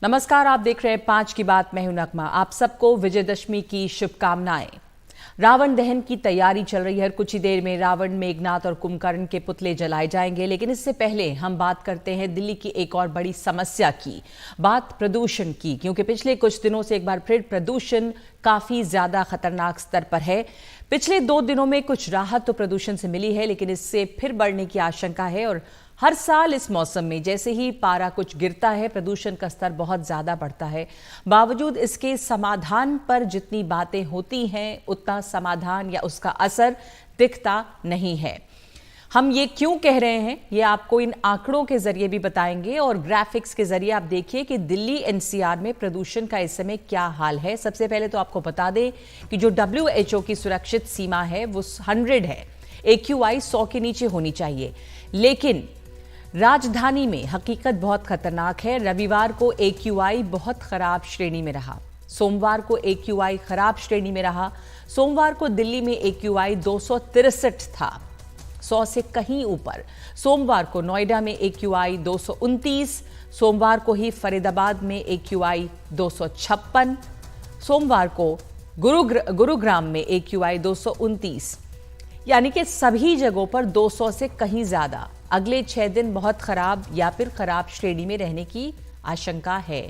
नमस्कार, आप देख रहे हैं 5 की बात। मैं हूं नगमा। आप सबको विजयदशमी की शुभकामनाएं। रावण दहन की तैयारी चल रही है। कुछ ही देर में रावण, मेघनाथ और कुंभकर्ण के पुतले जलाए जाएंगे, लेकिन इससे पहले हम बात करते हैं दिल्ली की एक और बड़ी समस्या की, बात प्रदूषण की, क्योंकि पिछले कुछ दिनों से एक बार फिर प्रदूषण काफी ज्यादा खतरनाक स्तर पर है। पिछले 2 दिनों में कुछ राहत तो प्रदूषण से मिली है, लेकिन इससे फिर बढ़ने की आशंका है। और हर साल इस मौसम में जैसे ही पारा कुछ गिरता है, प्रदूषण का स्तर बहुत ज्यादा बढ़ता है। बावजूद इसके समाधान पर जितनी बातें होती हैं, उतना समाधान या उसका असर दिखता नहीं है। हम ये क्यों कह रहे हैं, ये आपको इन आंकड़ों के जरिए भी बताएंगे और ग्राफिक्स के जरिए आप देखिए कि दिल्ली एनसीआर में प्रदूषण का इस समय क्या हाल है। सबसे पहले तो आपको बता दें कि जो WHO की सुरक्षित सीमा है वो 100 है। AQI 100 के नीचे होनी चाहिए, लेकिन राजधानी में हकीकत बहुत खतरनाक है। रविवार को AQI बहुत खराब श्रेणी में रहा, सोमवार को AQI खराब श्रेणी में रहा। सोमवार को दिल्ली में AQI 263 था, 100 से कहीं ऊपर। सोमवार को नोएडा में AQI 229, सोमवार को ही फरीदाबाद में AQI 256, सोमवार को गुरुग्राम में AQI 229, यानी कि सभी जगहों पर 200 से कहीं ज्यादा। अगले 6 दिन बहुत खराब या फिर खराब श्रेणी में रहने की आशंका है।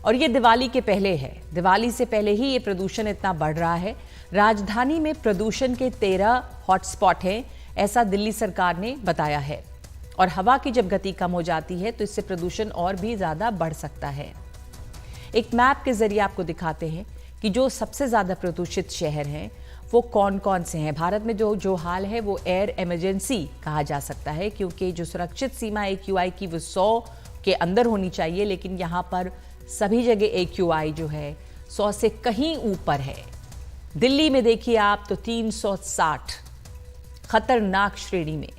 और ये दिवाली के पहले है, दिवाली से पहले ही ये प्रदूषण इतना बढ़ रहा है। राजधानी में प्रदूषण के 13 हॉटस्पॉट हैं, ऐसा दिल्ली सरकार ने बताया है। और हवा की जब गति कम हो जाती है तो इससे प्रदूषण और भी ज्यादा बढ़ सकता है। एक मैप के जरिए आपको दिखाते हैं कि जो सबसे ज्यादा प्रदूषित शहर हैं वो कौन कौन से हैं। भारत में जो हाल है वो एयर इमरजेंसी कहा जा सकता है, क्योंकि जो सुरक्षित सीमा AQI की वो 100 के अंदर होनी चाहिए, लेकिन यहाँ पर सभी जगह AQI जो है 100 से कहीं ऊपर है। दिल्ली में देखिए आप तो 360 खतरनाक श्रेणी में,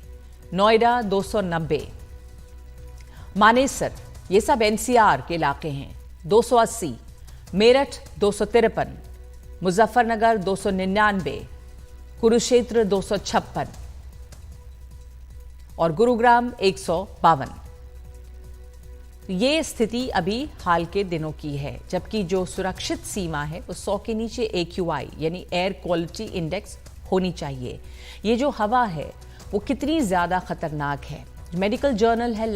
नोएडा 290, मानेसर, ये सब NCR के इलाके हैं, 280, मेरठ 253, मुजफ्फरनगर 299, कुरुक्षेत्र 256 और गुरुग्राम 152। ये स्थिति अभी हाल के दिनों की है, जबकि जो सुरक्षित सीमा है वो 100 के नीचे AQI यानी एयर क्वालिटी इंडेक्स होनी चाहिए। ये जो हवा है वो कितनी ज्यादा खतरनाक है, मेडिकल जर्नल है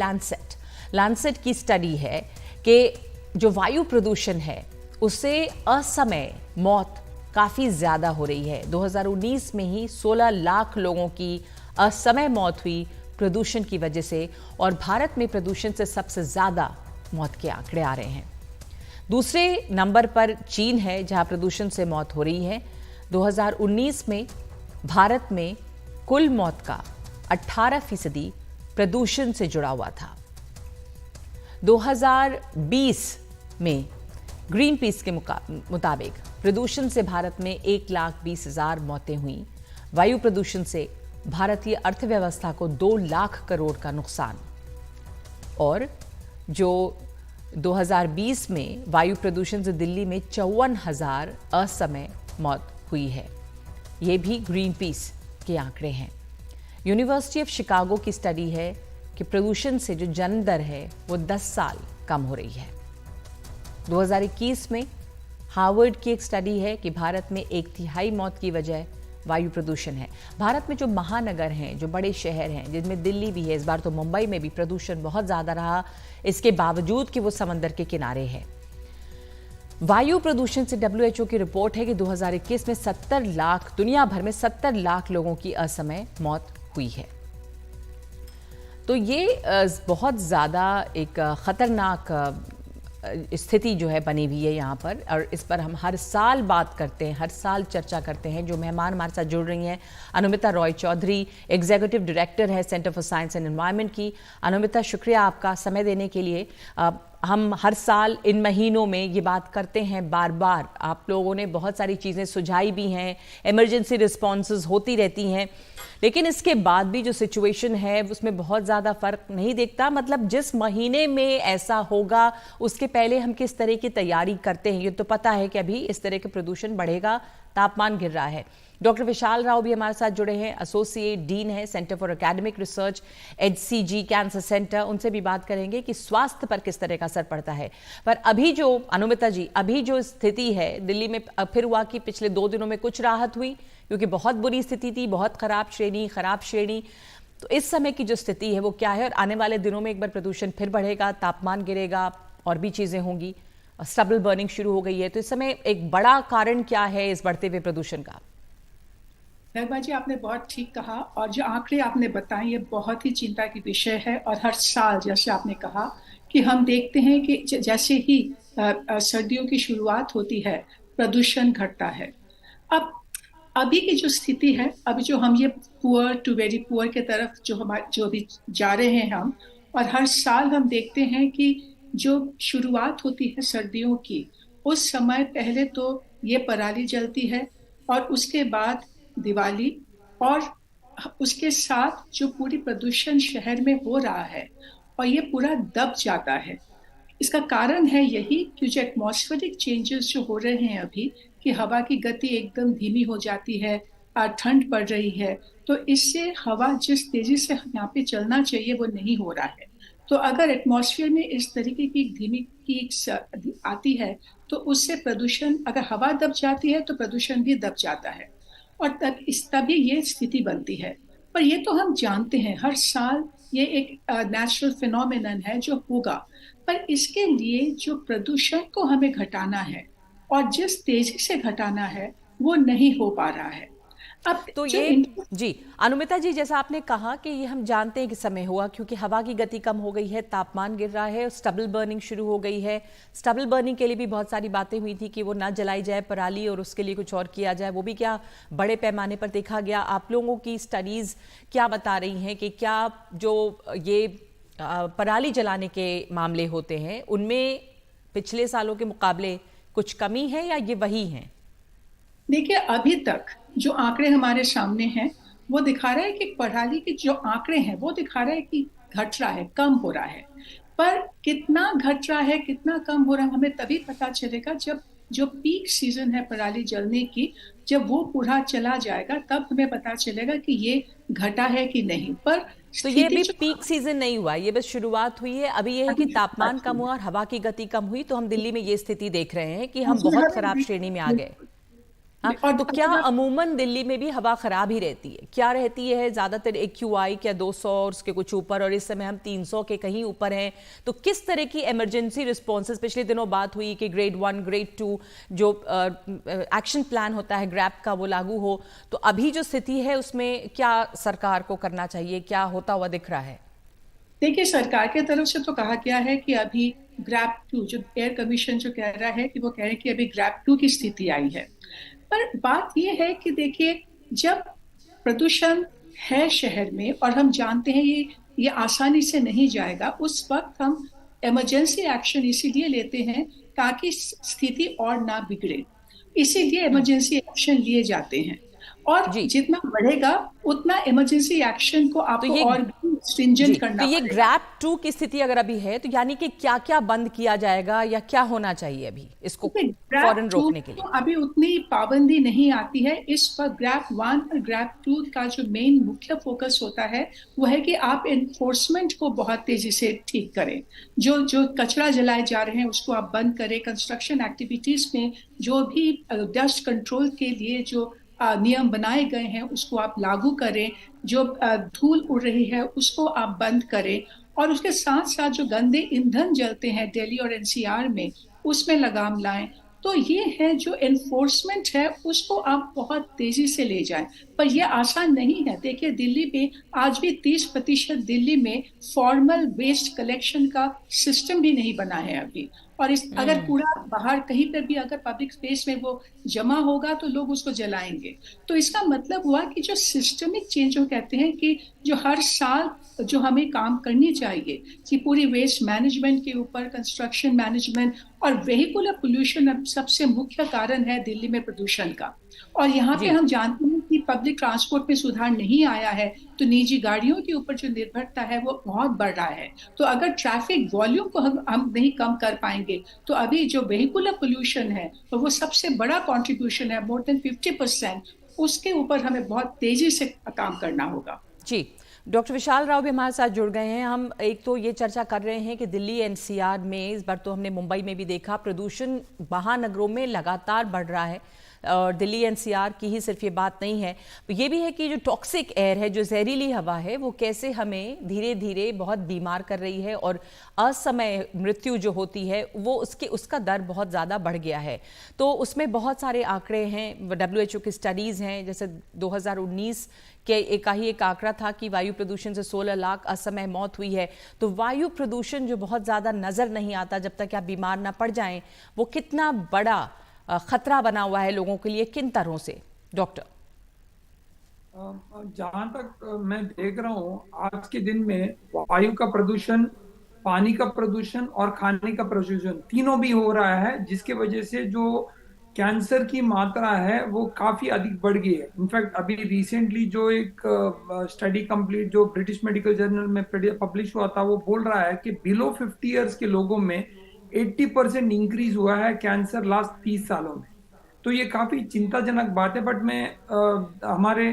लैंसेट की स्टडी है कि जो वायु प्रदूषण है उससे असमय मौत काफी ज्यादा हो रही है। 2019 में ही 16 लाख लोगों की असमय मौत हुई प्रदूषण की वजह से, और भारत में प्रदूषण से सबसे ज्यादा मौत के आंकड़े आ रहे हैं। दूसरे नंबर पर चीन है, जहां प्रदूषण से मौत हो रही है। 2019 में भारत में कुल मौत का 18% प्रदूषण से जुड़ा हुआ था। 2020 में ग्रीन पीस के मुताबिक प्रदूषण से भारत में 1,20,000 मौतें हुई। वायु प्रदूषण से भारतीय अर्थव्यवस्था को 2 लाख करोड़ का नुकसान। और जो 2020 में वायु प्रदूषण से दिल्ली में 54,000 असमय मौत हुई है। ये भी ग्रीन पीस के आंकड़े हैं। यूनिवर्सिटी ऑफ शिकागो की स्टडी है कि प्रदूषण से जो जन्म दर है वो 10 साल कम हो रही है। 2021 में हार्वर्ड की एक स्टडी है कि भारत में 1/3 मौत की वजह वायु प्रदूषण है। भारत में जो महानगर हैं, जो बड़े शहर हैं, जिनमें दिल्ली भी है, इस बार तो मुंबई में भी प्रदूषण बहुत ज्यादा रहा, इसके बावजूद कि वो समंदर के किनारे है। वायु प्रदूषण से WHO की रिपोर्ट है कि 2021 में 70 लाख, दुनिया भर में 70 लाख लोगों की असमय मौत हुई है। तो ये बहुत ज्यादा एक खतरनाक स्थिति जो है बनी हुई है यहाँ पर, और इस पर हम हर साल बात करते हैं, हर साल चर्चा करते हैं। जो मेहमान हमारे साथ जुड़ रही हैं, अनुमिता रॉय चौधरी, एग्जीक्यूटिव डायरेक्टर है centre for science and environment की। अनुमिता, शुक्रिया आपका समय देने के लिए। हम हर साल इन महीनों में ये बात करते हैं, बार बार आप लोगों ने बहुत सारी चीज़ें सुझाई भी हैं, इमरजेंसी रिस्पॉन्सेज होती रहती हैं, लेकिन इसके बाद भी जो सिचुएशन है उसमें बहुत ज़्यादा फर्क नहीं दिखता। मतलब जिस महीने में ऐसा होगा उसके पहले हम किस तरह की तैयारी करते हैं। ये तो पता है कि अभी इस तरह के प्रदूषण बढ़ेगा, तापमान गिर रहा है, डॉक्टर विशाल राव भी हमारे साथ जुड़े हैं, एसोसिएट डीन है centre for academic research HCG cancer centre. उनसे भी बात करेंगे कि स्वास्थ्य पर किस तरह का असर पड़ता है। पर अभी जो अनुमिता जी, अभी जो स्थिति है दिल्ली में, फिर हुआ कि पिछले 2 दिनों में कुछ राहत हुई, क्योंकि बहुत बुरी स्थिति थी, बहुत खराब श्रेणी। तो इस समय की जो स्थिति है वो क्या है, और आने वाले दिनों में एक बार प्रदूषण फिर बढ़ेगा, तापमान गिरेगा और भी चीजें होंगी, स्टबल बर्निंग शुरू हो गई है, तो इस समय एक बड़ा कारण क्या है इस बढ़ते हुए प्रदूषण का? महबा जी, आपने बहुत ठीक कहा, और जो आंकड़े आपने बताए ये बहुत ही चिंता की विषय है। और हर साल जैसे आपने कहा कि हम देखते हैं कि जैसे ही सर्दियों की शुरुआत होती है प्रदूषण घटता है। अब अभी की जो स्थिति है, अभी जो हम ये पुअर टू वेरी पुअर के तरफ जो अभी जा रहे हैं हम, और हर साल हम देखते हैं कि जो शुरुआत होती है सर्दियों की, उस समय पहले तो ये पराली जलती है, और उसके बाद दिवाली, और उसके साथ जो पूरी प्रदूषण शहर में हो रहा है और ये पूरा दब जाता है। इसका कारण है यही कि जो एटमॉस्फेरिक चेंजेस जो हो रहे हैं अभी, कि हवा की गति एकदम धीमी हो जाती है, ठंड पड़ रही है, तो इससे हवा जिस तेजी से यहाँ पे चलना चाहिए वो नहीं हो रहा है। तो अगर एटमॉस्फेयर में इस तरीके की धीमी की आती है तो उससे प्रदूषण, अगर हवा दब जाती है तो प्रदूषण भी दब जाता है, और तभी ये स्थिति बनती है। पर ये तो हम जानते हैं हर साल ये एक नेचुरल फिनोमिनन है जो होगा, पर इसके लिए जो प्रदूषण को हमें घटाना है और जिस तेजी से घटाना है वो नहीं हो पा रहा है। अब तो जो ये जी अनुमिता जी, जैसा आपने कहा कि ये हम जानते हैं कि समय हुआ क्योंकि हवा की गति कम हो गई है, तापमान गिर रहा है, स्टबल बर्निंग शुरू हो गई है। स्टबल बर्निंग के लिए भी बहुत सारी बातें हुई थी कि वो ना जलाई जाए पराली और उसके लिए कुछ और किया जाए, वो भी क्या बड़े पैमाने पर देखा गया? आप लोगों की स्टडीज क्या बता रही हैं कि क्या जो ये पराली जलाने के मामले होते हैं उनमें पिछले सालों के मुकाबले कुछ कमी है या ये वही है? देखिए, अभी तक जो आंकड़े हमारे सामने हैं वो दिखा रहा है कि पढ़ाई के जो आंकड़े हैं वो दिखा रहा है कि घट रहा है, कम हो रहा है। पर कितना घट रहा है, कितना कम हो रहा है, हमें तभी पता चलेगा जब जो पीक सीजन है पराली जलने की, जब वो पूरा चला जाएगा तब हमें पता चलेगा कि ये घटा है कि नहीं। पर तो ये स्थिति अभी जो पीक सीजन नहीं हुआ, ये बस शुरुआत हुई है। अभी ये है कि अभी तापमान शुरुआत कम हुई हुआ और हवा की गति कम हुई, तो हम दिल्ली में ये स्थिति देख रहे हैं कि है, हम उसमें बहुत हमें खराब श्रेणी में आ गए। हाँ, और तो क्या अगर आप अमूमन दिल्ली में भी हवा खराब ही रहती है? क्या रहती है ज्यादातर? AQI क्या 200 और उसके कुछ ऊपर, और इस समय हम 300 के कहीं ऊपर हैं। तो किस तरह की इमरजेंसी रिस्पॉन्सेज? पिछले दिनों बात हुई कि ग्रेड 1 ग्रेड 2 जो एक्शन प्लान होता है ग्रैप का वो लागू हो, तो अभी जो स्थिति है उसमें क्या सरकार को करना चाहिए, क्या होता हुआ दिख रहा है? देखिए, सरकार की तरफ से तो कहा गया है कि अभी ग्रैप टू, जो एयर कमीशन जो कह रहा है कि वो कह रहे हैं कि अभी ग्रैप टू की स्थिति आई है। पर बात यह है कि देखिए, जब प्रदूषण है शहर में और हम जानते हैं ये आसानी से नहीं जाएगा, उस वक्त हम इमरजेंसी एक्शन इसीलिए लेते हैं ताकि स्थिति और ना बिगड़े, इसीलिए इमरजेंसी एक्शन लिए जाते हैं। और जी, जितना बढ़ेगा उतना इमरजेंसी एक्शन को तो आपको ये और भी जी, स्ट्रिंजेंट तो करना ये पड़ेगा। ग्रैप 2 की स्थिति अगर अभी है, तो यानी कि क्या क्या बंद किया जाएगा या क्या होना चाहिए अभी इसको देखिए, ग्रैप फौरन टू रोकने के लिए? तो अभी उतनी पाबंदी नहीं आती है इस पर। ग्रैप वन और ग्रैप टू का जो मेन मुख्य फोकस होता है वो है कि आप इन्फोर्समेंट को बहुत तेजी से ठीक करें। जो जो कचरा जलाए जा रहे हैं उसको आप बंद करें। कंस्ट्रक्शन एक्टिविटीज में जो भी डस्ट कंट्रोल के लिए जो नियम बनाए गए हैं उसको आप लागू करें। जो धूल उड़ रही है उसको आप बंद करें। और उसके साथ साथ जो गंदे ईंधन जलते हैं दिल्ली और एनसीआर में, उसमें लगाम लाएं। तो ये है जो एनफोर्समेंट है उसको आप बहुत तेजी से ले जाएं। पर यह आसान नहीं है। देखिए, दिल्ली में आज भी 30% दिल्ली में फॉर्मल वेस्ट कलेक्शन का सिस्टम भी नहीं बना है अभी। और इस अगर कूड़ा बाहर कहीं पर भी अगर पब्लिक स्पेस में वो जमा होगा तो लोग उसको जलाएंगे। तो इसका मतलब हुआ कि जो सिस्टमिक चेंज जो कहते हैं कि जो हर साल जो हमें काम करनी चाहिए कि पूरी वेस्ट मैनेजमेंट के ऊपर, कंस्ट्रक्शन मैनेजमेंट, और वेहिकुलर पोल्यूशन अब सबसे मुख्य कारण है दिल्ली में प्रदूषण का। और यहाँ पे जी, हम जानते हैं कि पब्लिक ट्रांसपोर्ट में सुधार नहीं आया है, तो निजी गाड़ियों के ऊपर जो निर्भरता है वो बहुत बढ़ रहा है। तो अगर ट्रैफिक वॉल्यूम को हम नहीं कम कर पाएंगे तो अभी जो वेहिकुलर पोल्यूशन है तो वो सबसे बड़ा कंट्रीब्यूशन है, मोर देन 50%। उसके ऊपर हमें बहुत तेजी से काम करना होगा। जी, डॉक्टर विशाल राव भी हमारे साथ जुड़ गए हैं। हम एक तो ये चर्चा कर रहे हैं कि दिल्ली एनसीआर में, इस बार तो हमने मुंबई में भी देखा, प्रदूषण महानगरों में लगातार बढ़ रहा है और दिल्ली एनसीआर की ही सिर्फ ये बात नहीं है, ये भी है कि जो टॉक्सिक एयर है, जो जहरीली हवा है, वो कैसे हमें धीरे धीरे बहुत बीमार कर रही है और असमय मृत्यु जो होती है वो उसका दर बहुत ज़्यादा बढ़ गया है। तो उसमें बहुत सारे आंकड़े हैं, WHO की स्टडीज़ हैं, जैसे 2019 के एक आंकड़ा था कि वायु प्रदूषण से 16 लाख असमय मौत हुई है। तो वायु प्रदूषण जो बहुत ज़्यादा नज़र नहीं आता जब तक आप बीमार ना पड़ जाएं, वो कितना बड़ा खतरा बना हुआ है लोगों के लिए, किन तरह से डॉक्टर? जहां तक मैं देख रहा हूं, आज के दिन में वायु का प्रदूषण, पानी का प्रदूषण और खाने का प्रदूषण तीनों भी हो रहा है, जिसके वजह से जो कैंसर की मात्रा है वो काफी अधिक बढ़ गई है। इनफैक्ट अभी रिसेंटली जो एक स्टडी कंप्लीट जो ब्रिटिश मेडिकल जर्नल में पब्लिश हुआ था, वो बोल रहा है कि बिलो 50 इयर्स के लोगों में 80% इंक्रीज हुआ है कैंसर लास्ट 30 सालों में। तो ये काफी चिंताजनक बात है। बट मैं हमारे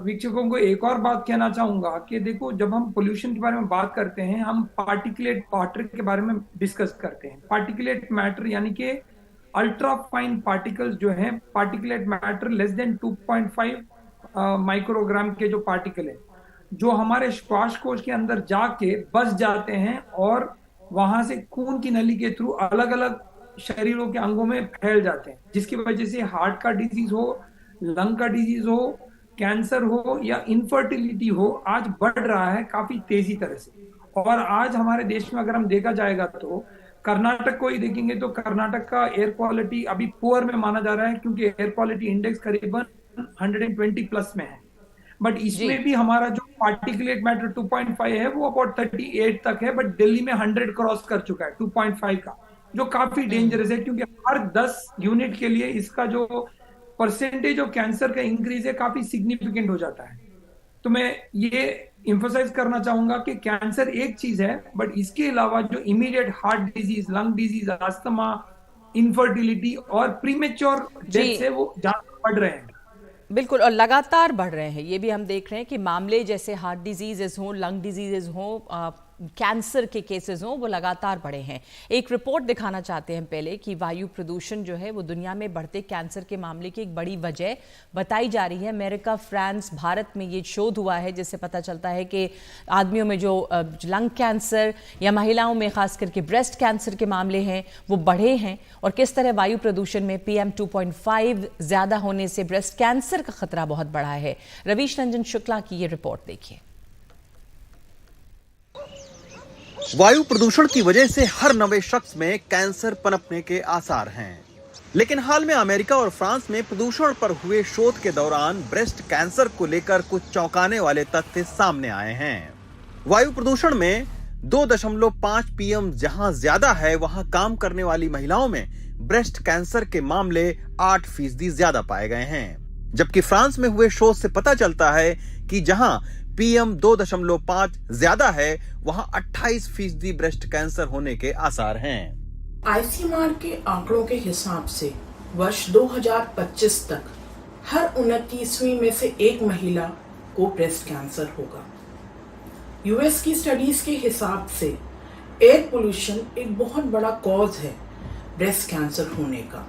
वीक्षकों को एक और बात कहना चाहूंगा कि देखो, जब हम पोल्यूशन के बारे में बात करते हैं, हम पार्टिकुलेट मैटर के बारे में डिस्कस करते हैं। पार्टिकुलेट मैटर यानी कि अल्ट्रा फाइन पार्टिकल्स जो है, particulate matter less than 2.5 microgram के जो पार्टिकल है, जो हमारे श्वासकोश के अंदर जाके बस जाते हैं और वहां से खून की नली के थ्रू अलग अलग शरीरों के अंगों में फैल जाते हैं, जिसकी वजह से हार्ट का डिजीज हो, लंग का डिजीज हो, कैंसर हो या इनफर्टिलिटी हो, आज बढ़ रहा है काफी तेजी तरह से। और आज हमारे देश में अगर हम देखा जाएगा तो कर्नाटक को ही देखेंगे तो कर्नाटक का एयर क्वालिटी अभी पुअर में माना जा रहा है, क्योंकि एयर क्वालिटी इंडेक्स करीबन 120 प्लस में है। बट इसमें भी हमारा जो पार्टिकुलेट मैटर 2.5 है वो अबाउट 38 तक है, बट दिल्ली में 100 क्रॉस कर चुका है 2.5 का, जो काफी डेंजरस है, क्योंकि हर 10 यूनिट के लिए इसका जो परसेंटेज ऑफ कैंसर का इंक्रीज है काफी सिग्निफिकेंट हो जाता है। तो मैं ये एम्फसाइज करना चाहूंगा कि कैंसर एक चीज है, बट इसके अलावा जो immediate heart disease, lung disease, asthma, infertility और प्रीमेच्योर डेथ है वो ज्यादा बढ़ रहे हैं। बिल्कुल, और लगातार बढ़ रहे हैं। ये भी हम देख रहे हैं कि मामले जैसे हार्ट डिजीजेस हों, लंग डिजीजेस हों, कैंसर के केसेस हों, वो लगातार बढ़े हैं। एक रिपोर्ट दिखाना चाहते हैं पहले कि वायु प्रदूषण जो है वो दुनिया में बढ़ते कैंसर के मामले की एक बड़ी वजह बताई जा रही है। अमेरिका, फ्रांस, भारत में ये शोध हुआ है, जिससे पता चलता है कि आदमियों में जो लंग कैंसर या महिलाओं में खास करके ब्रेस्ट कैंसर के मामले हैं वो बढ़े हैं, और किस तरह वायु प्रदूषण में PM 2.5 ज्यादा होने से ब्रेस्ट कैंसर का खतरा बहुत बढ़ा है। रवीश रंजन शुक्ला की ये रिपोर्ट देखिए। वायु प्रदूषण की वजह से हर नवे शख्स में कैंसर पनपने के आसार हैं। लेकिन हाल में अमेरिका और फ्रांस में प्रदूषण पर हुए शोध के दौरान ब्रेस्ट कैंसर को लेकर कुछ चौंकाने वाले तथ्य सामने आए हैं। वायु प्रदूषण में 2.5 PM जहां ज्यादा है, वहां काम करने वाली महिलाओं में ब्रेस्ट कैंसर के मामले 8% ज्यादा पाए गए हैं। जबकि फ्रांस में हुए शोध से पता चलता है कि जहां PM 2.5 ज्यादा है, वहां 28% ब्रेस्ट कैंसर होने के आसार हैं। ICMR के आंकड़ों के हिसाब से वर्ष 2025 तक हर 29वीं में से एक महिला को ब्रेस्ट कैंसर होगा। US की स्टडीज के हिसाब से एयर पोल्यूशन एक बहुत बड़ा कॉज है ब्रेस्ट कैंसर होने का।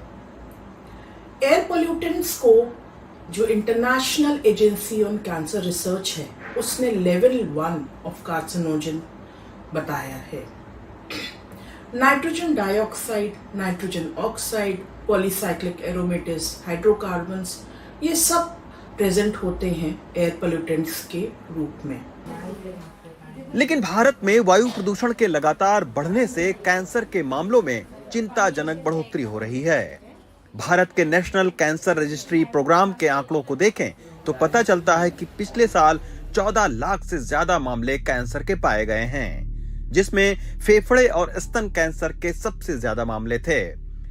एयर पोल्यूटेंट्स को जो International Agency on Cancer Research है, उसने लेवल 1 ऑफ कार्सिनोजन बताया है। Nitrogen dioxide, nitrogen oxide, polycyclic aromatics, hydrocarbons, ये सब प्रेजेंट होते हैं एयर पोल्यूटेंट्स के रूप में। लेकिन भारत में वायु प्रदूषण के लगातार बढ़ने से कैंसर के मामलों में चिंताजनक बढ़ोतरी हो रही है। भारत के नेशनल कैंसर रजिस्ट्री प्रोग्राम के आंकड़ों को देखें तो पता चलता है कि पिछले साल 14 लाख से ज्यादा मामले कैंसर के पाए गए हैं, जिसमें फेफड़े और स्तन कैंसर के सबसे ज्यादा मामले थे।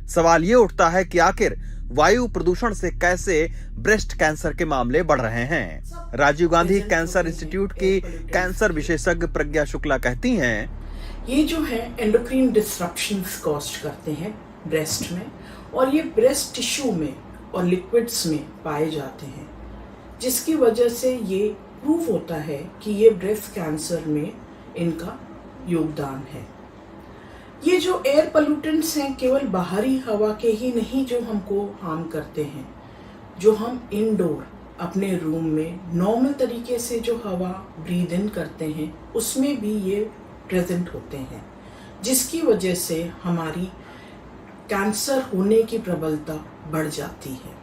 सवाल ये उठता है कि आखिर वायु प्रदूषण से कैसे ब्रेस्ट कैंसर के मामले बढ़ रहे हैं। राजीव गांधी कैंसर इंस्टीट्यूट की कैंसर विशेषज्ञ प्रज्ञा शुक्ला कहती हैं, ये जो है एंडोक्राइन डिसरप्शंस कॉज करते हैं ब्रेस्ट में, और ये ब्रेस्ट टिश्यू में और लिक्विड्स में पाए जाते हैं, जिसकी वजह से ये प्रूव होता है कि ये ब्रेस्ट कैंसर में इनका योगदान है। ये जो एयर पोल्यूटेंट्स हैं केवल बाहरी हवा के ही नहीं जो हमको हार्म करते हैं, जो हम इंडोर अपने रूम में नॉर्मल तरीके से जो हवा ब्रीद इन करते हैं उसमें भी ये प्रेजेंट होते हैं, जिसकी वजह से हमारी कैंसर होने की प्रबलता बढ़ जाती है।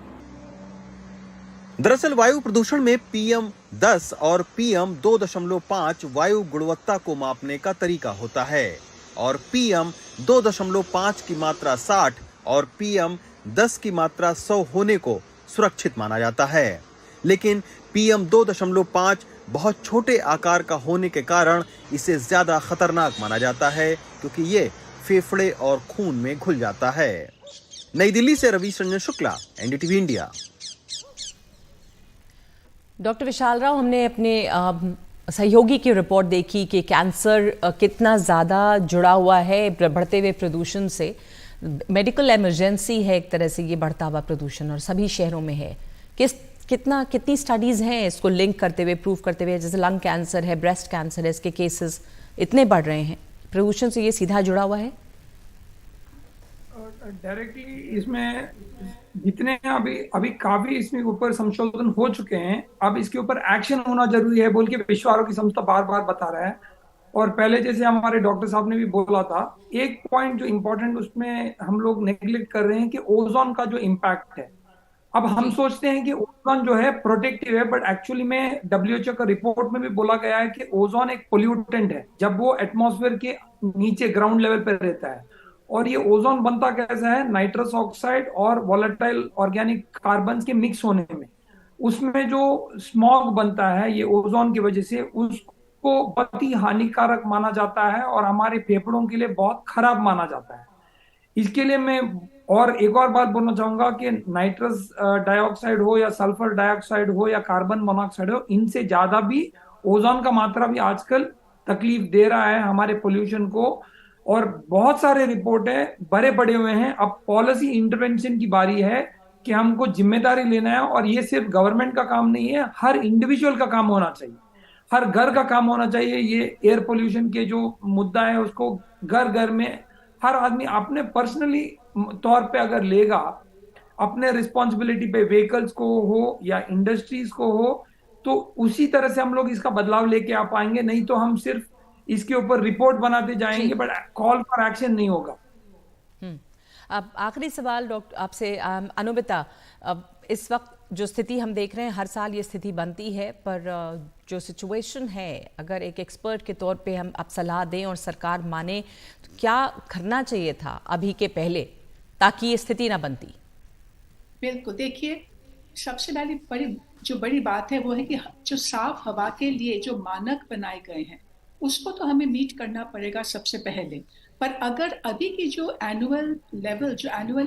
दरअसल वायु प्रदूषण में PM10 और PM 2.5 वायु गुणवत्ता को मापने का तरीका होता है और PM 2.5 की मात्रा 60 और PM 10 की मात्रा 100 होने को सुरक्षित माना जाता है। लेकिन PM 2.5 बहुत छोटे आकार का होने के कारण इसे ज्यादा खतरनाक माना जाता है, क्योंकि ये फेफड़े और खून में घुल जाता है। नई दिल्ली से Ravish Ranjan Shukla, NDTV India. Doctor Vishal Rao, हमने अपने सहयोगी की रिपोर्ट देखी कि कैंसर कितना ज़्यादा जुड़ा हुआ है बढ़ते हुए प्रदूषण से। मेडिकल इमरजेंसी है एक तरह से ये बढ़ता हुआ प्रदूषण, और सभी शहरों में है। कितनी स्टडीज़ हैं इसको लिंक करते हुए, प्रूव करते हुए, जैसे लंग कैंसर है, ब्रेस्ट कैंसर है, इसके केसेस इतने बढ़ रहे हैं, प्रदूषण से ये सीधा जुड़ा हुआ है? डायरेक्टली इसमें जितने अभी काफी इसमें ऊपर संशोधन हो चुके हैं, अब इसके ऊपर एक्शन होना जरूरी है बोल के विश्व आरोग्य संस्था बार बार बता रहा है। और पहले जैसे हमारे डॉक्टर साहब ने भी बोला था, एक पॉइंट जो इम्पोर्टेंट उसमें हम लोग नेग्लेक्ट कर रहे हैं कि ओजोन का जो इम्पैक्ट है। अब हम सोचते हैं कि ओजोन जो है प्रोटेक्टिव है, बट एक्चुअली में WHO का रिपोर्ट में भी बोला गया है कि ओजोन एक पोल्यूटेंट है जब वो एटमॉस्फेयर के नीचे ग्राउंड लेवल पर रहता है। और ये ओजोन बनता कैसा है? नाइट्रस ऑक्साइड और वोलेटाइल ऑर्गेनिक कार्बन के मिक्स होने में। उसमें जो स्मॉग बनता है ये ओजोन की वजह से, उसको बहुत ही हानिकारक माना जाता है और हमारे फेफड़ों के लिए बहुत खराब माना जाता है। इसके लिए मैं और एक और बात बोलना चाहूंगा कि नाइट्रस डाइऑक्साइड हो या सल्फर डाइऑक्साइड हो या कार्बन मोनोऑक्साइड हो, इनसे ज्यादा भी ओजोन का मात्रा भी आजकल तकलीफ दे रहा है हमारे पोल्यूशन को। और बहुत सारे रिपोर्ट है बड़े पड़े हुए हैं। अब पॉलिसी इंटरवेंशन की बारी है कि हमको जिम्मेदारी लेना है, और ये सिर्फ गवर्नमेंट का काम नहीं है, हर इंडिविजुअल का काम होना चाहिए, हर घर का काम होना चाहिए। ये एयर पोल्यूशन के जो मुद्दा है उसको घर घर में हर आदमी अपने पर्सनली तौर पे अगर लेगा, अपने रिस्पॉन्सिबिलिटी पे, व्हीकल्स को हो या इंडस्ट्रीज को हो, तो उसी तरह से हम लोग इसका बदलाव लेके आ पाएंगे। नहीं तो हम सिर्फ इसके ऊपर रिपोर्ट बनाते जाएंगे बट कॉल फॉर एक्शन नहीं होगा। अब आखिरी सवाल डॉक्टर आपसे, अनुमिता, इस वक्त जो स्थिति हम देख रहे हैं, हर साल ये स्थिति बनती है, पर जो सिचुएशन है, अगर एक एक्सपर्ट के तौर पे हम आप सलाह दें और सरकार माने, तो क्या करना चाहिए था अभी के पहले ताकि ये स्थिति ना बनती? बिल्कुल, देखिए, सबसे बड़ी बात है वो है कि जो साफ हवा के लिए जो मानक बनाए गए हैं उसको तो हमें मीट करना पड़ेगा सबसे पहले। पर अगर अभी की जो एनुअल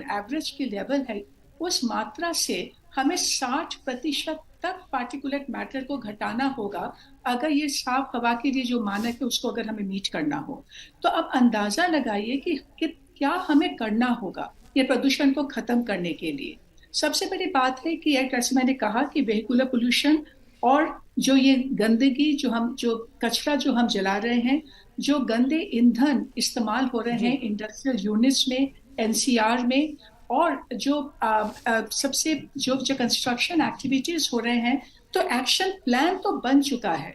एवरेज की लेवल है, उस मात्रा से हमें 60% तक पार्टिकुलेट मैटर को घटाना होगा अगर ये साफ हवा के लिए जो मानक है उसको अगर हमें मीट करना हो। तो अब अंदाजा लगाइए कि क्या हमें करना होगा ये प्रदूषण को खत्म करने के लिए। सबसे बड़ी बात है कि जैसे मैंने कहा कि वेहिकुलर पोल्यूशन और जो ये गंदगी जो कचरा जो हम जला रहे हैं, जो गंदे ईंधन इस्तेमाल हो रहे हैं इंडस्ट्रियल यूनिट्स में, NCR में, और जो सबसे जो कंस्ट्रक्शन एक्टिविटीज हो रहे हैं, तो एक्शन प्लान तो बन चुका है,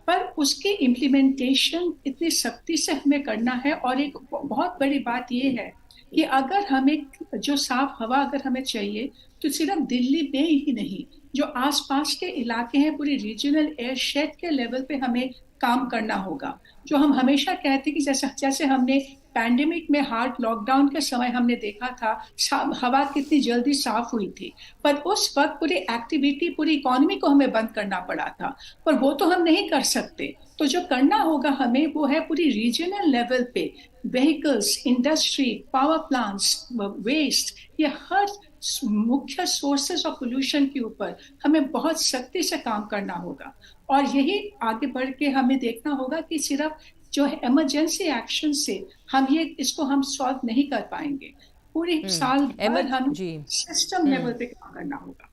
पर उसकी इम्प्लीमेंटेशन इतनी सख्ती से हमें करना है। और एक बहुत बड़ी बात ये है कि अगर हमें जो साफ हवा अगर हमें चाहिए तो सिर्फ दिल्ली में ही नहीं, जो आसपास के इलाके हैं, पूरी रीजनल एयरशेड के लेवल पे हमें काम करना होगा। जो हम हमेशा कहते हैं कि जैसे हमने पैंडेमिक में हार्ड लॉकडाउन के समय हमने देखा था हवा कितनी जल्दी साफ हुई थी, पर उस वक्त पूरी एक्टिविटी, पूरी इकोनॉमी को हमें बंद करना पड़ा था, पर वो तो हम नहीं कर सकते। तो जो करना होगा हमें वो है पूरी रीजनल लेवल पे vehicles, industry, power plants, waste, ये हर मुख्य सोर्सेस ऑफ पोल्यूशन के ऊपर हमें बहुत सख्ती से काम करना होगा। और यही आगे बढ़ के हमें देखना होगा कि सिर्फ जो इमरजेंसी एक्शन से हम इसको सॉल्व नहीं कर पाएंगे। पूरे साल भर हम जी सिस्टम लेवल पे काम करना होगा।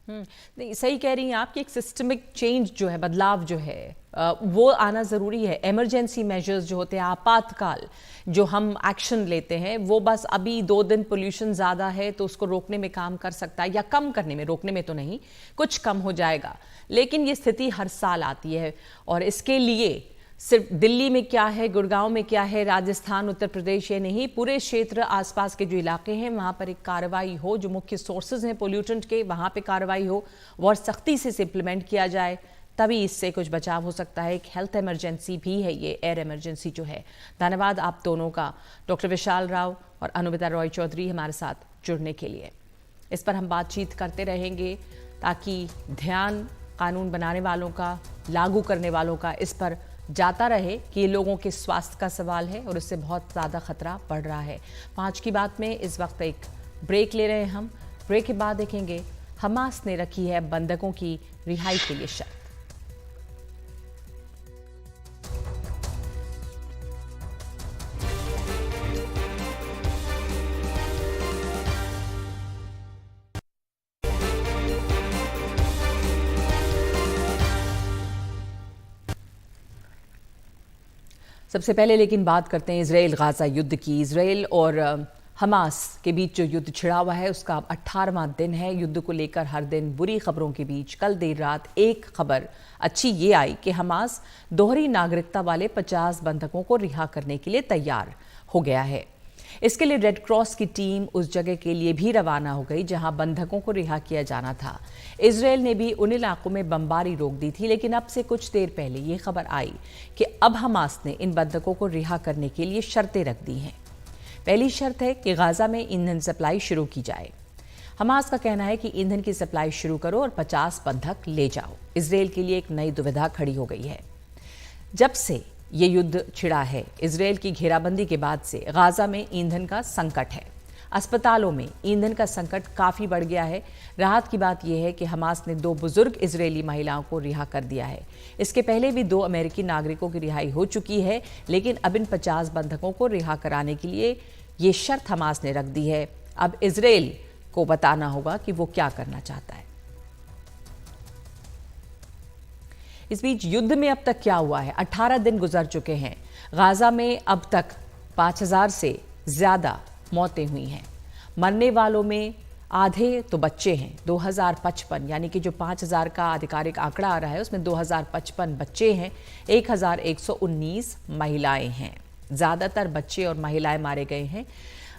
नहीं, सही कह रही हैं आप कि एक सिस्टमिक चेंज जो है, बदलाव जो है वो आना ज़रूरी है। इमरजेंसी मेजर्स जो होते हैं, आपातकाल जो हम एक्शन लेते हैं, वो बस अभी 2 दिन पोल्यूशन ज़्यादा है तो उसको रोकने में काम कर सकता है, या कम करने में, रोकने में तो नहीं, कुछ कम हो जाएगा। लेकिन ये स्थिति हर साल आती है और इसके लिए सिर्फ दिल्ली में क्या है, गुड़गांव में क्या है, राजस्थान, उत्तर प्रदेश, ये नहीं, पूरे क्षेत्र आसपास के जो इलाके हैं वहाँ पर एक कार्रवाई हो, जो मुख्य सोर्सेज हैं पोल्यूटेंट के, वहाँ पे कार्रवाई हो और सख्ती से इम्प्लीमेंट किया जाए, तभी इससे कुछ बचाव हो सकता है। एक हेल्थ इमरजेंसी भी है ये एयर इमरजेंसी जो है। धन्यवाद आप दोनों का, डॉक्टर विशाल राव और अनुमिता रॉय चौधरी, हमारे साथ जुड़ने के लिए। इस पर हम बातचीत करते रहेंगे ताकि ध्यान कानून बनाने वालों का, लागू करने वालों का इस पर जाता रहे कि ये लोगों के स्वास्थ्य का सवाल है और इससे बहुत ज़्यादा खतरा बढ़ रहा है। 5 की बात में इस वक्त एक ब्रेक ले रहे हैं हम। ब्रेक के बाद देखेंगे हमास ने रखी है बंधकों की रिहाई के लिए शर्त। सबसे पहले लेकिन बात करते हैं इजराइल गाजा युद्ध की। इजराइल और हमास के बीच जो युद्ध छिड़ा हुआ है उसका 18वां दिन है। युद्ध को लेकर हर दिन बुरी खबरों के बीच कल देर रात एक खबर अच्छी ये आई कि हमास दोहरी नागरिकता वाले 50 बंधकों को रिहा करने के लिए तैयार हो गया है। इसके लिए रेड क्रॉस की टीम उस जगह के लिए भी रवाना हो गई जहां बंधकों को रिहा किया जाना था। इजराइल ने भी उन इलाकों में बमबारी रोक दी थी, लेकिन अब से कुछ देर पहले ये खबर आई कि अब हमास ने इन बंधकों को रिहा करने के लिए शर्तें रख दी हैं। पहली शर्त है कि गाजा में ईंधन सप्लाई शुरू की जाए। हमास का कहना है कि ईंधन की सप्लाई शुरू करो और 50 बंधक ले जाओ। इजराइल के लिए एक नई दुविधा खड़ी हो गई है। जब से ये युद्ध छिड़ा है, इजराइल की घेराबंदी के बाद से गाजा में ईंधन का संकट है। अस्पतालों में ईंधन का संकट काफ़ी बढ़ गया है। राहत की बात यह है कि हमास ने 2 बुजुर्ग इजरायली महिलाओं को रिहा कर दिया है। इसके पहले भी 2 अमेरिकी नागरिकों की रिहाई हो चुकी है, लेकिन अब इन 50 बंधकों को रिहा कराने के लिए ये शर्त हमास ने रख दी है। अब इजराइल को बताना होगा कि वो क्या करना चाहता है। इस बीच युद्ध में अब तक क्या हुआ है? 18 दिन गुजर चुके हैं। गाजा में अब तक 5000 से ज़्यादा मौतें हुई हैं। मरने वालों में आधे तो बच्चे हैं। 2055 यानी कि जो 5000 का आधिकारिक आंकड़ा आ रहा है उसमें 2055 बच्चे हैं। 1119 महिलाएं हैं। ज़्यादातर बच्चे और महिलाएं मारे गए हैं।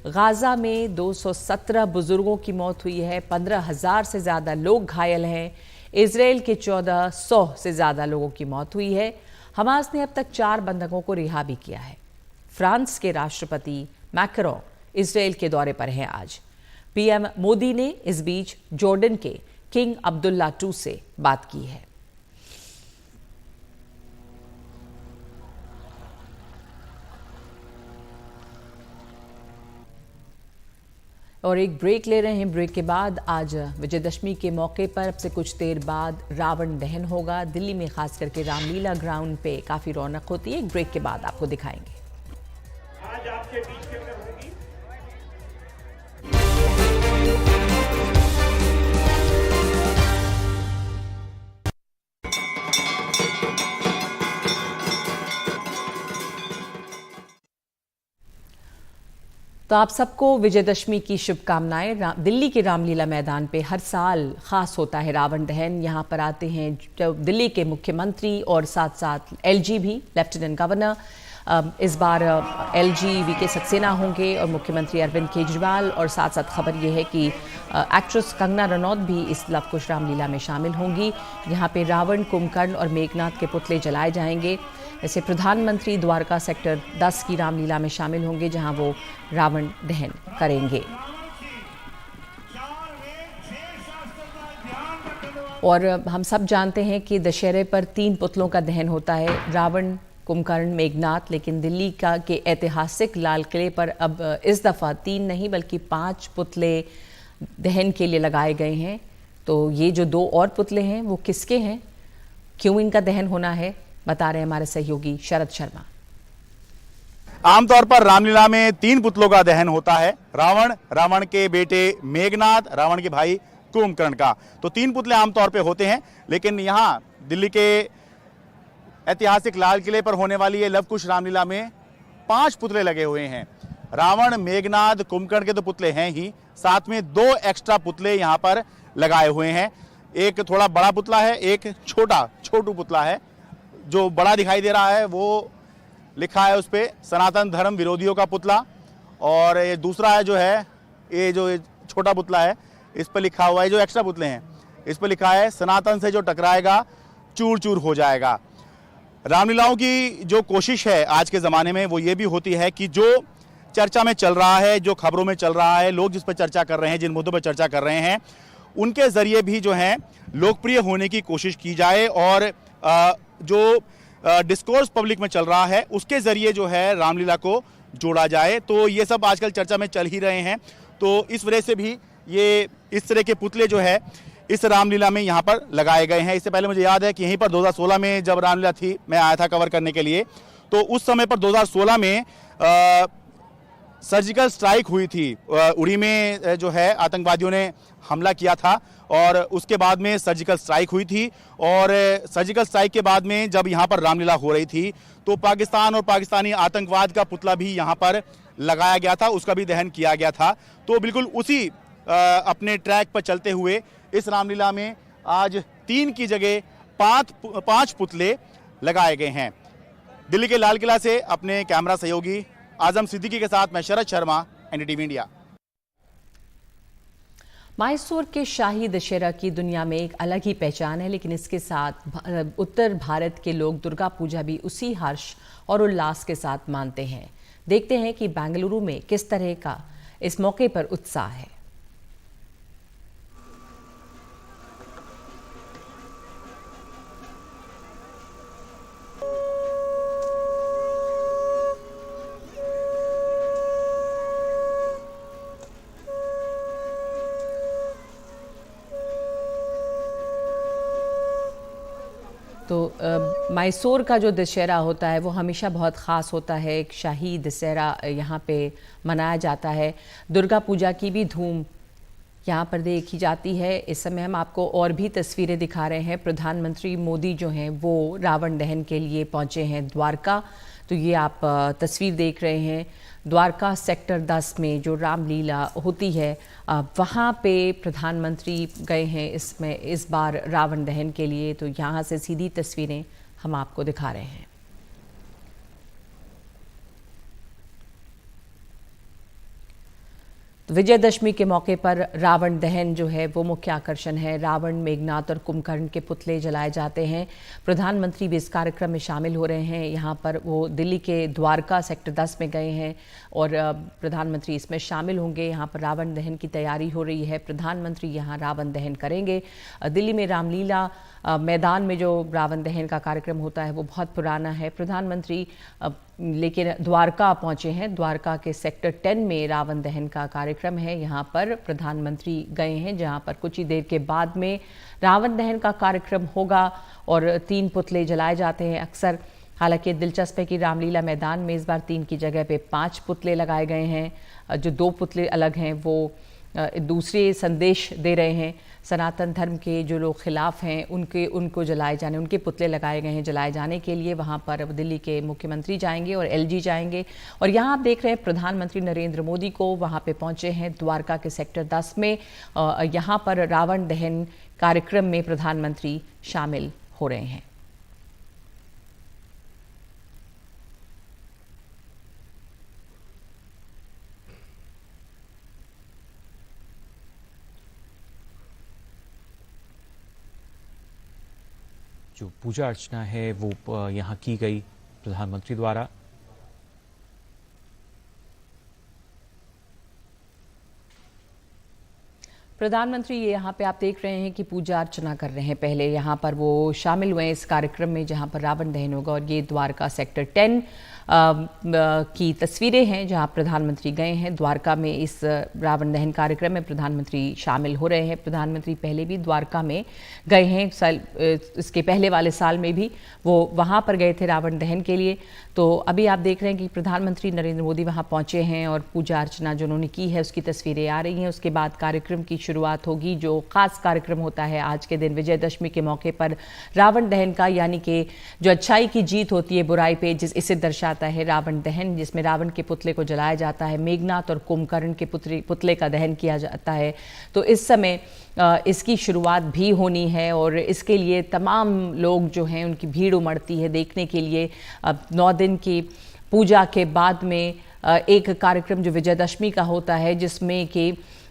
गाजा में 217 बुजुर्गों की मौत हुई है। 15,000 से ज़्यादा लोग घायल हैं। इजराइल के 1400 से ज़्यादा लोगों की मौत हुई है। हमास ने अब तक 4 बंधकों को रिहा भी किया है। फ्रांस के राष्ट्रपति मैक्रों इजराइल के दौरे पर हैं आज। पीएम मोदी ने इस बीच जॉर्डन के किंग अब्दुल्ला II से बात की है। और एक ब्रेक ले रहे हैं। ब्रेक के बाद आज विजयदशमी के मौके पर अब से कुछ देर बाद रावण दहन होगा। दिल्ली में खास करके रामलीला ग्राउंड पे काफ़ी रौनक होती है। एक ब्रेक के बाद आपको दिखाएंगे। आज आपके बीच के अंदर होगी। तो आप सबको विजयदशमी की शुभकामनाएं। दिल्ली के रामलीला मैदान पे हर साल खास होता है रावण दहन। यहाँ पर आते हैं जो दिल्ली के मुख्यमंत्री और साथ साथ LG भी, लेफ्टिनेंट गवर्नर। इस बार LG VK सक्सेना होंगे और मुख्यमंत्री अरविंद केजरीवाल। और साथ साथ खबर यह है कि एक्ट्रेस कंगना रनौत भी इस लवकुश रामलीला में शामिल होंगी। यहाँ पे रावण, कुंभकर्ण और मेघनाथ के पुतले जलाए जाएंगे। ऐसे प्रधानमंत्री द्वारका सेक्टर 10 की रामलीला में शामिल होंगे जहां वो रावण दहन करेंगे। और हम सब जानते हैं कि दशहरे पर 3 पुतलों का दहन होता है, रावण, कुंभकर्ण, मेघनाथ। लेकिन दिल्ली का के ऐतिहासिक लाल किले पर अब इस दफ़ा 3 नहीं बल्कि 5 पुतले दहन के लिए लगाए गए हैं। तो ये जो 2 और पुतले हैं वो किसके हैं, क्यों इनका दहन होना है, बता रहे हैं हमारे सहयोगी शरद शर्मा। आमतौर पर रामलीला में 3 पुतलों का दहन होता है, रावण, रावण के बेटे मेघनाद, रावण के भाई कुंभकर्ण का। तो 3 पुतले आमतौर पे होते हैं, लेकिन यहाँ दिल्ली के ऐतिहासिक लाल किले पर होने वाली ये लवकुश रामलीला में 5 पुतले लगे हुए हैं। रावण, मेघनाद, कुंभकर्ण के तो पुतले हैं ही, साथ में 2 एक्स्ट्रा पुतले यहाँ पर लगाए हुए हैं। एक थोड़ा बड़ा पुतला है, एक छोटू पुतला है। जो बड़ा दिखाई दे रहा है वो लिखा है उस पे सनातन धर्म विरोधियों का पुतला, और ये दूसरा है जो है, ये जो छोटा पुतला है इस पर लिखा हुआ है, जो एक्स्ट्रा पुतले हैं इस पर लिखा है सनातन से जो टकराएगा चूर चूर हो जाएगा। रामलीलाओं की जो कोशिश है आज के ज़माने में वो ये भी होती है कि जो चर्चा में चल रहा है, जो खबरों में चल रहा है, लोग जिस पर चर्चा कर रहे हैं, जिन मुद्दों पर चर्चा कर रहे हैं, उनके ज़रिए भी जो है लोकप्रिय होने की कोशिश की जाए, और जो डिस्कोर्स पब्लिक में चल रहा है उसके ज़रिए जो है रामलीला को जोड़ा जाए। तो ये सब आजकल चर्चा में चल ही रहे हैं। तो इस वजह से भी ये इस तरह के पुतले जो है इस रामलीला में यहाँ पर लगाए गए हैं। इससे पहले मुझे याद है कि यहीं पर 2016 में जब रामलीला थी, मैं आया था कवर करने के लिए, तो उस समय पर 2016 में सर्जिकल स्ट्राइक हुई थी। उड़ी में जो है आतंकवादियों ने हमला किया था, और उसके बाद में सर्जिकल स्ट्राइक हुई थी, और सर्जिकल स्ट्राइक के बाद में जब यहाँ पर रामलीला हो रही थी तो पाकिस्तान और पाकिस्तानी आतंकवाद का पुतला भी यहाँ पर लगाया गया था, उसका भी दहन किया गया था। तो बिल्कुल उसी अपने ट्रैक पर चलते हुए इस रामलीला में आज 3 की जगह 5 पुतले लगाए गए हैं। दिल्ली के लाल किला से अपने कैमरा सहयोगी आजम सिद्दीकी के साथ मैं शरद शर्मा, एनडीटीवी इंडिया। मैसूर के शाही दशहरा की दुनिया में एक अलग ही पहचान है, लेकिन इसके साथ उत्तर भारत के लोग दुर्गा पूजा भी उसी हर्ष और उल्लास के साथ मानते हैं। देखते हैं कि बेंगलुरु में किस तरह का इस मौके पर उत्साह है। तो मैसूर का जो दशहरा होता है वो हमेशा बहुत ख़ास होता है। एक शाही दशहरा यहाँ पे मनाया जाता है। दुर्गा पूजा की भी धूम यहाँ पर देखी जाती है। इस समय हम आपको और भी तस्वीरें दिखा रहे हैं। प्रधानमंत्री मोदी जो हैं वो रावण दहन के लिए पहुँचे हैं द्वारका। तो ये आप तस्वीर देख रहे हैं द्वारका सेक्टर 10 में जो रामलीला होती है, वहाँ पे प्रधानमंत्री गए हैं इसमें इस बार रावण दहन के लिए। तो यहाँ से सीधी तस्वीरें हम आपको दिखा रहे हैं। तो विजयदशमी के मौके पर रावण दहन जो है वो मुख्य आकर्षण है। रावण, मेघनाद और कुंभकर्ण के पुतले जलाए जाते हैं। प्रधानमंत्री भी इस कार्यक्रम में शामिल हो रहे हैं। यहाँ पर वो दिल्ली के द्वारका सेक्टर 10 में गए हैं और प्रधानमंत्री इसमें शामिल होंगे। यहाँ पर रावण दहन की तैयारी हो रही है। प्रधानमंत्री यहाँ रावण दहन करेंगे। दिल्ली में रामलीला मैदान में जो रावण दहन का कार्यक्रम होता है वो बहुत पुराना है। प्रधानमंत्री लेकिन द्वारका पहुंचे हैं। द्वारका के सेक्टर 10 में रावण दहन का कार्यक्रम है। यहाँ पर प्रधानमंत्री गए हैं, जहाँ पर कुछ ही देर के बाद में रावण दहन का कार्यक्रम होगा और 3 पुतले जलाए जाते हैं अक्सर। हालांकि दिलचस्प है कि रामलीला मैदान में इस बार 3 की जगह पे 5 पुतले लगाए गए हैं। जो 2 पुतले अलग हैं वो दूसरे संदेश दे रहे हैं। सनातन धर्म के जो लोग खिलाफ हैं उनको जलाए जाने, उनके पुतले लगाए गए हैं जलाए जाने के लिए। वहाँ पर दिल्ली के मुख्यमंत्री जाएंगे और एलजी जाएंगे। और यहाँ आप देख रहे हैं प्रधानमंत्री नरेंद्र मोदी को वहाँ पे पहुँचे हैं द्वारका के सेक्टर 10 में। यहाँ पर रावण दहन कार्यक्रम में प्रधानमंत्री शामिल हो रहे हैं। जो पूजा अर्चना है वो यहाँ की गई प्रधानमंत्री द्वारा। प्रधानमंत्री ये यहाँ पे आप देख रहे हैं कि पूजा अर्चना कर रहे हैं। पहले यहाँ पर वो शामिल हुए इस कार्यक्रम में जहाँ पर रावण दहन होगा। और ये द्वारका सेक्टर 10 की तस्वीरें हैं जहां प्रधानमंत्री गए हैं द्वारका में। इस रावण दहन कार्यक्रम में प्रधानमंत्री शामिल हो रहे हैं। प्रधानमंत्री पहले भी द्वारका में गए हैं, इसके पहले वाले साल में भी वो वहां पर गए थे रावण दहन के लिए। तो अभी आप देख रहे हैं कि प्रधानमंत्री नरेंद्र मोदी वहां पहुंचे हैं और पूजा अर्चना जो उन्होंने की है उसकी तस्वीरें आ रही हैं। उसके बाद कार्यक्रम की शुरुआत होगी, जो खास कार्यक्रम होता है आज के दिन विजयदशमी के मौके पर रावण दहन का, यानी कि जो अच्छाई की जीत होती है बुराई पे, इसे दर्शाता है रावण दहन, जिसमें रावण के पुतले को जलाया जाता है। मेघनाथ और कुंभकर्ण के पुतले का दहन किया जाता है। तो इस समय इसकी शुरुआत भी होनी है और इसके लिए तमाम लोग जो हैं उनकी भीड़ उमड़ती है देखने के लिए। अब 9 दिन की पूजा के बाद में एक कार्यक्रम जो विजयदशमी का होता है, जिसमें कि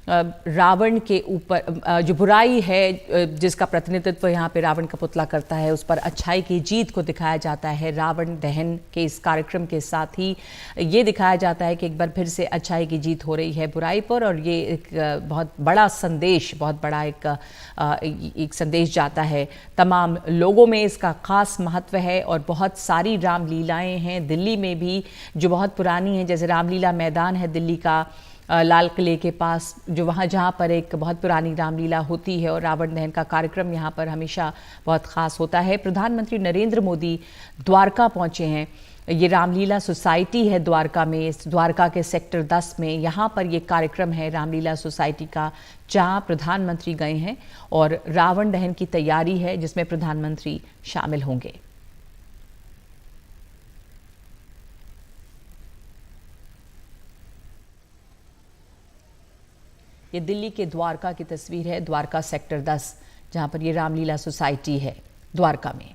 रावण के ऊपर जो बुराई है जिसका प्रतिनिधित्व यहाँ पे रावण का पुतला करता है, उस पर अच्छाई की जीत को दिखाया जाता है। रावण दहन के इस कार्यक्रम के साथ ही ये दिखाया जाता है कि एक बार फिर से अच्छाई की जीत हो रही है बुराई पर, और ये एक बहुत बड़ा संदेश, बहुत बड़ा एक संदेश जाता है तमाम लोगों में। इसका खास महत्व है और बहुत सारी रामलीलाएँ हैं दिल्ली में भी जो बहुत पुरानी हैं। जैसे रामलीला मैदान है दिल्ली का लाल किले के पास, जो जहाँ पर एक बहुत पुरानी रामलीला होती है, और रावण दहन का कार्यक्रम यहाँ पर हमेशा बहुत ख़ास होता है। प्रधानमंत्री नरेंद्र मोदी द्वारका पहुँचे हैं। ये रामलीला सोसाइटी है द्वारका में, इस द्वारका के सेक्टर 10 में यहाँ पर ये कार्यक्रम है रामलीला सोसाइटी का, जहाँ प्रधानमंत्री गए हैं और रावण दहन की तैयारी है जिसमें प्रधानमंत्री शामिल होंगे। ये दिल्ली के द्वारका की तस्वीर है, द्वारका सेक्टर 10, जहाँ पर ये रामलीला सोसाइटी है द्वारका में,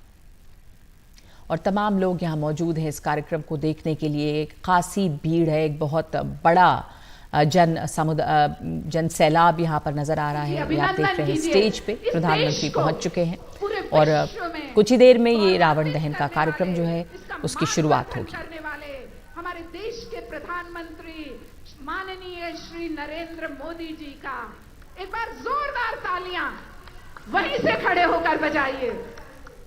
और तमाम लोग यहाँ मौजूद हैं इस कार्यक्रम को देखने के लिए। एक खासी भीड़ है, एक बहुत बड़ा जन सैलाब यहाँ पर नजर आ रहा है। अभी आप देख रहे हैं स्टेज पे प्रधानमंत्री पहुंच चुके हैं और कुछ ही देर में ये रावण दहन का कार्यक्रम जो है उसकी शुरुआत होगी। हमारे देश के प्रधानमंत्री माननीय श्री नरेंद्र मोदी जी का एक बार जोरदार तालियां वहीं से खड़े होकर बजाइए,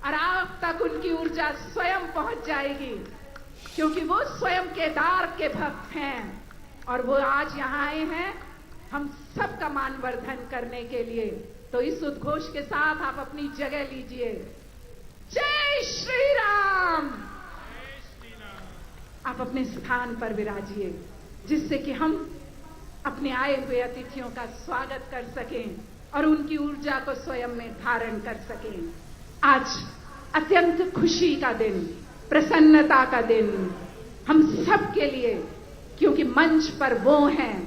और आप तक उनकी ऊर्जा स्वयं पहुंच जाएगी, क्योंकि वो स्वयं केदार के भक्त हैं और वो आज यहाँ आए हैं हम सबका मानवर्धन करने के लिए। तो इस उद्घोष के साथ आप अपनी जगह लीजिए। जय श्री राम। आप अपने स्थान पर विराजिए, जिससे कि हम अपने आए हुए अतिथियों का स्वागत कर सकें और उनकी ऊर्जा को स्वयं में धारण कर सकें। आज अत्यंत खुशी का दिन, प्रसन्नता का दिन हम सब के लिए, क्योंकि मंच पर वो हैं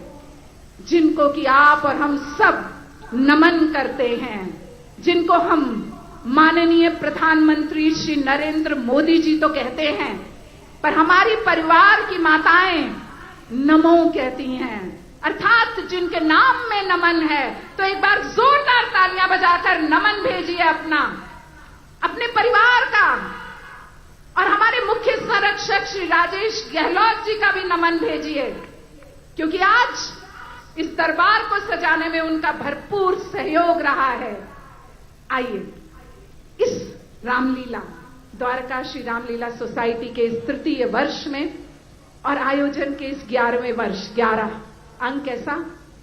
जिनको कि आप और हम सब नमन करते हैं, जिनको हम माननीय प्रधानमंत्री श्री नरेंद्र मोदी जी तो कहते हैं, पर हमारी परिवार की माताएं नमो कहती हैं, अर्थात जिनके नाम में नमन है। तो एक बार जोरदार तालियां बजाकर नमन भेजिए अपने परिवार का, और हमारे मुख्य संरक्षक श्री राजेश गहलोत जी का भी नमन भेजिए, क्योंकि आज इस दरबार को सजाने में उनका भरपूर सहयोग रहा है। आइए इस रामलीला द्वारका श्री रामलीला सोसाइटी के इस तृतीय वर्ष में और आयोजन के इस 11वें वर्ष, 11 अंक ऐसा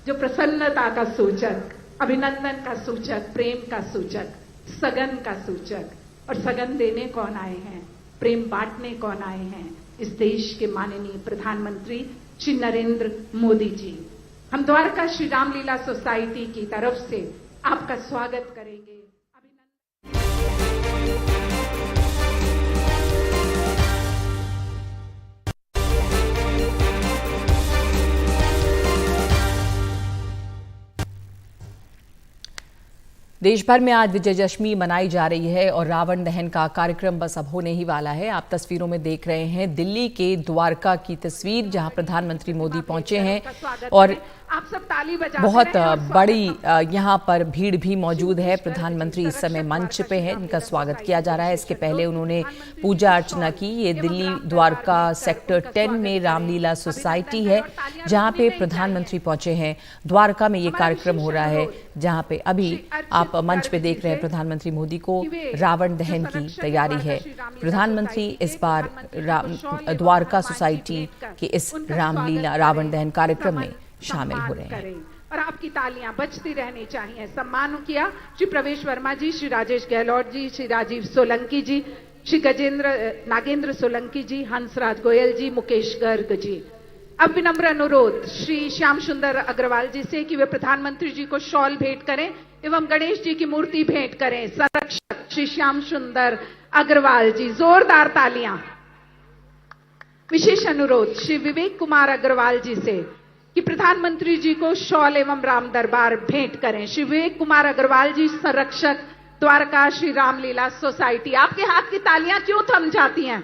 जो प्रसन्नता का सूचक, अभिनंदन का सूचक, प्रेम का सूचक, सगन का सूचक, और सगन देने कौन आए हैं, प्रेम बांटने कौन आए हैं, इस देश के माननीय प्रधानमंत्री श्री नरेंद्र मोदी जी। हम द्वारका श्री रामलीला सोसाइटी की तरफ से आपका स्वागत करेंगे। देश भर में आज विजयदशमी मनाई जा रही है और रावण दहन का कार्यक्रम बस अब होने ही वाला है। आप तस्वीरों में देख रहे हैं दिल्ली के द्वारका की तस्वीर, जहां प्रधानमंत्री मोदी पहुंचे हैं और आप सब ताली बजाते बहुत रहें और बड़ी स्वागत यहाँ पर भीड़ भी मौजूद है। प्रधानमंत्री इस समय मंच पे है, इनका स्वागत किया जा रहा है। इसके पहले उन्होंने पूजा अर्चना की। ये दिल्ली द्वारका सेक्टर 10 में रामलीला सोसाइटी है, जहाँ पे प्रधानमंत्री पहुंचे हैं। द्वारका में ये कार्यक्रम हो रहा है, जहाँ पे अभी आप मंच पे देख रहे हैं प्रधानमंत्री मोदी को रावण दहन की तैयारी है। प्रधानमंत्री इस बार द्वारका सोसाइटी के इस रामलीला रावण दहन कार्यक्रम में शामिल हो रहे हैं। और आपकी तालियां बजती रहनी चाहिए। सम्मान किया श्री प्रवेश वर्मा जी, श्री राजेश गहलोत जी, श्री राजीव सोलंकी जी, श्री नागेंद्र सोलंकी जी, हंसराज गोयल जी, मुकेश गर्ग जी। अब विनम्र अनुरोध श्री श्याम सुंदर अग्रवाल जी से कि वे प्रधानमंत्री जी को शॉल भेंट करें एवं गणेश जी की मूर्ति भेंट करें। संरक्षक श्री श्याम सुंदर अग्रवाल जी, जोरदार तालियां। विशेष अनुरोध श्री विवेक कुमार अग्रवाल जी से कि प्रधानमंत्री जी को शॉल एवं राम दरबार भेंट करें। श्री विवेक कुमार अग्रवाल जी, संरक्षक द्वारका श्री रामलीला सोसाइटी। आपके हाथ की तालियां क्यों थम जाती हैं?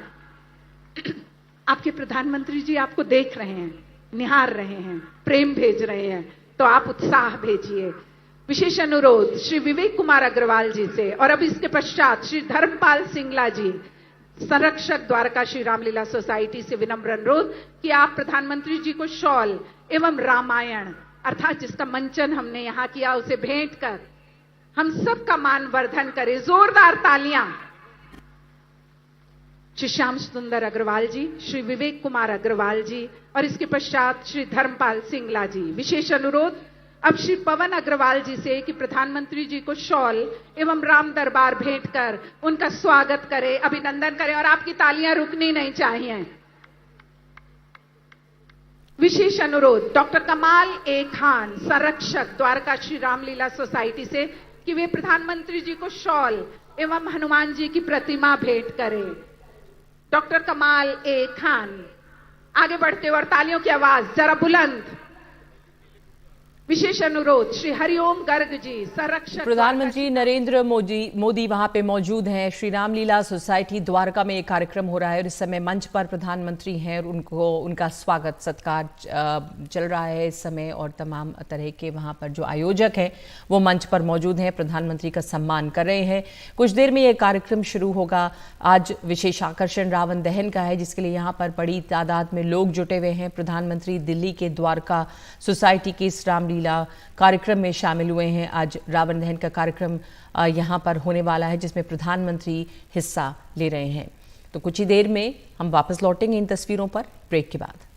आपके प्रधानमंत्री जी आपको देख रहे हैं, निहार रहे हैं, प्रेम भेज रहे हैं, तो आप उत्साह भेजिए। विशेष अनुरोध श्री विवेक कुमार अग्रवाल जी से। और अब इसके पश्चात श्री धर्मपाल सिंगला जी, संरक्षक द्वारका श्री रामलीला सोसाइटी से विनम्र अनुरोध कि आप प्रधानमंत्री जी को शॉल एवं रामायण अर्थात जिसका मंचन हमने यहां किया उसे भेंट कर हम सबका मान वर्धन करें। जोरदार तालियां। श्री श्याम सुंदर अग्रवाल जी, श्री विवेक कुमार अग्रवाल जी और इसके पश्चात श्री धर्मपाल सिंगला जी। विशेष अनुरोध अब श्री पवन अग्रवाल जी से कि प्रधानमंत्री जी को शॉल एवं राम दरबार भेंट कर उनका स्वागत करें, अभिनंदन करें और आपकी तालियां रुकनी नहीं चाहिए। विशेष अनुरोध डॉक्टर कमाल ए खान, संरक्षक द्वारका श्री रामलीला सोसाइटी से कि वे प्रधानमंत्री जी को शॉल एवं हनुमान जी की प्रतिमा भेंट करें। डॉक्टर कमाल ए खान आगे बढ़ते और तालियों की आवाज जरा बुलंद। विशेष अनुरोध श्री हरिओम गर्ग जी, संरक्षक। प्रधानमंत्री नरेंद्र मोदी वहां पे मौजूद हैं। श्री रामलीला सोसाइटी द्वारका में एक कार्यक्रम हो रहा है और इस समय मंच पर प्रधानमंत्री हैं और उनका स्वागत सत्कार चल रहा है इस समय। और तमाम तरह के वहां पर जो आयोजक हैं वो मंच पर मौजूद हैं, प्रधानमंत्री का सम्मान कर रहे हैं। कुछ देर में यह कार्यक्रम शुरू होगा। आज विशेष आकर्षण रावण दहन का है, जिसके लिए यहाँ पर बड़ी तादाद में लोग जुटे हुए हैं। प्रधानमंत्री दिल्ली के द्वारका सोसाइटी के इस रामलीला कार्यक्रम में शामिल हुए हैं। आज रावण दहन का कार्यक्रम यहाँ पर होने वाला है, जिसमें प्रधानमंत्री हिस्सा ले रहे हैं। तो कुछ ही देर में हम वापस लौटेंगे इन तस्वीरों पर ब्रेक के बाद।